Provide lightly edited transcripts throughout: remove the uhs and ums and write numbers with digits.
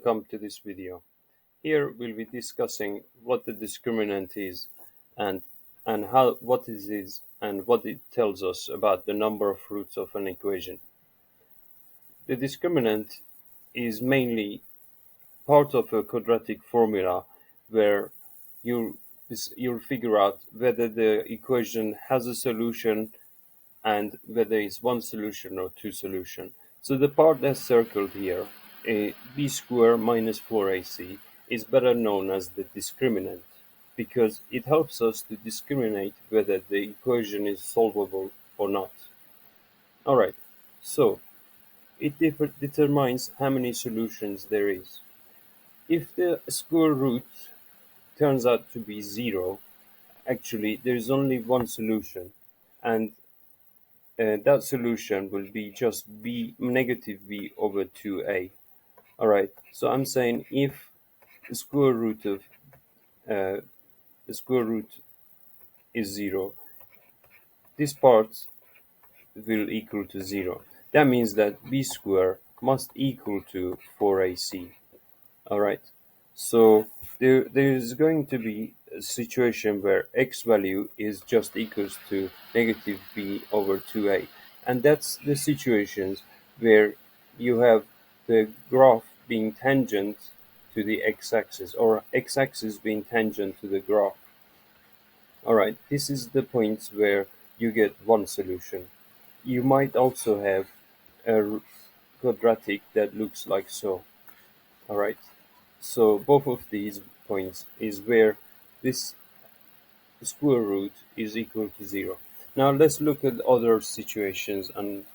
welcome to this video. Here we'll be discussing what the discriminant is and how what it is and what it tells us about the number of roots of an equation. The discriminant is mainly part of a quadratic formula where you you'll figure out whether the equation has a solution and whether it's one solution or two solutions. So the part that's circled here, b squared minus 4ac, is better known as the discriminant because it helps us to discriminate whether the equation is solvable or not. Alright, so it determines how many solutions there is. If the square root turns out to be 0, actually there is only one solution, and that solution will be just b negative b over 2a. Alright, so I'm saying if the square root of uh, the square root is 0, this part will equal to 0. That means that b squared must equal to 4ac. Alright, so there is going to be a situation where x value is just equals to negative b over 2a, and that's the situations where you have the graph being tangent to the x-axis or x-axis being tangent to the graph. Alright, this is the points where you get one solution. You might also have a quadratic that looks like so. Alright, so both of these points is where this square root is equal to 0. Now let's look at other situations and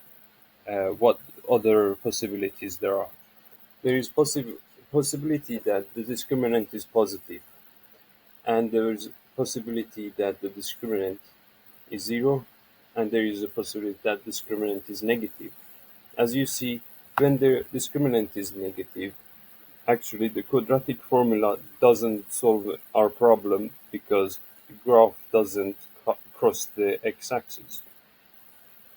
what other possibilities there are. There is possibility that the discriminant is positive, and there is possibility that the discriminant is 0, and there is a possibility that discriminant is negative. As you see, when the discriminant is negative, actually the quadratic formula doesn't solve our problem because the graph doesn't cross the x-axis.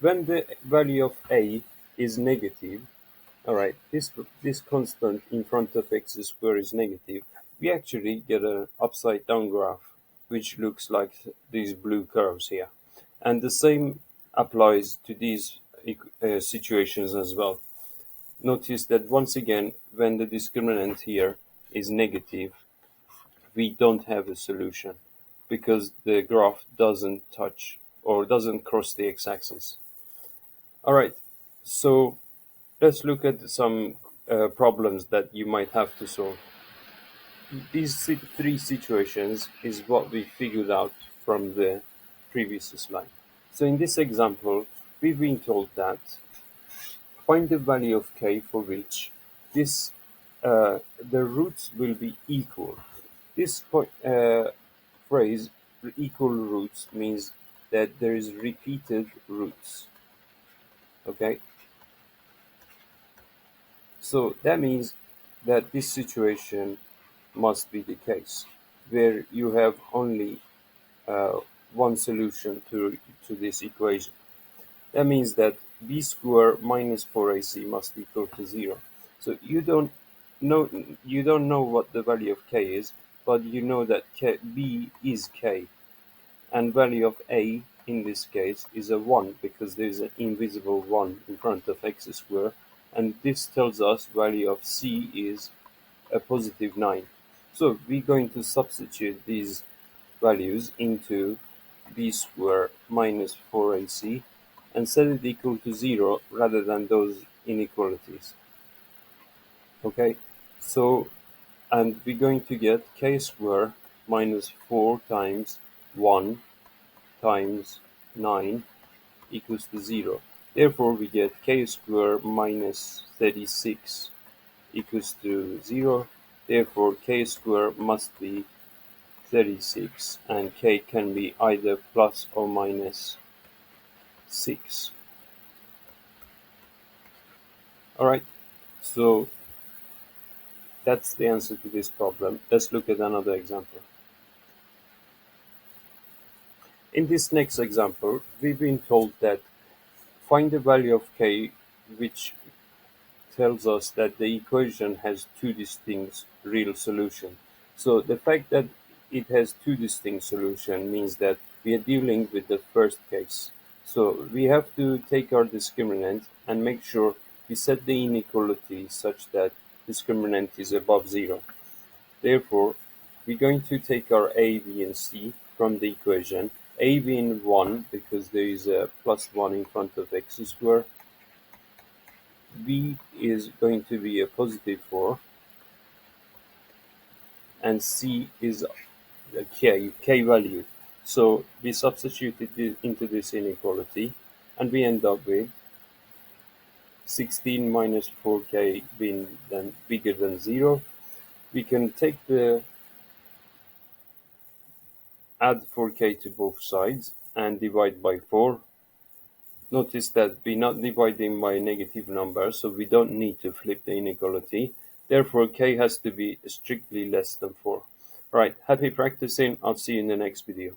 When the value of a is negative, alright, this constant in front of x squared is negative, we actually get an upside down graph which looks like these blue curves here. And the same applies to these situations as well. Notice that once again, when the discriminant here is negative, we don't have a solution because the graph doesn't touch or doesn't cross the x-axis. Alright, so let's look at some problems that you might have to solve. These three situations is what we figured out from the previous slide. So in this example, we've been told that find the value of k for which the roots will be equal. This phrase, equal roots, means that there is repeated roots. Okay, so that means that this situation must be the case where you have only one solution to this equation. That means that b squared minus 4ac must equal to 0. So you don't know what the value of k is, but you know that b is k, and value of a in this case is a 1 because there is an invisible 1 in front of x squared, and this tells us value of c is a positive 9. So we're going to substitute these values into b squared minus 4ac and set it equal to 0 rather than those inequalities. Okay, so, and we're going to get k squared minus 4 times 1 times 9 equals to 0. Therefore, we get k squared minus 36 equals to 0. Therefore, k squared must be 36, and k can be either plus or minus 6. Alright, so that's the answer to this problem. Let's look at another example. In this next example, we've been told that find the value of k which tells us that the equation has two distinct real solutions. So the fact that it has two distinct solutions means that we are dealing with the first case. So we have to take our discriminant and make sure we set the inequality such that discriminant is above zero. Therefore, we're going to take our a, b, and c from the equation, a being 1 because there is a plus 1 in front of x squared, b is going to be a positive 4, and c is a k value. So we substituted it into this inequality, and we end up with 16 minus 4k being then bigger than 0. We can take the add 4k to both sides and divide by 4. Notice that we're not dividing by a negative number, so we don't need to flip the inequality. Therefore, k has to be strictly less than 4. Right, happy practicing. I'll see you in the next video.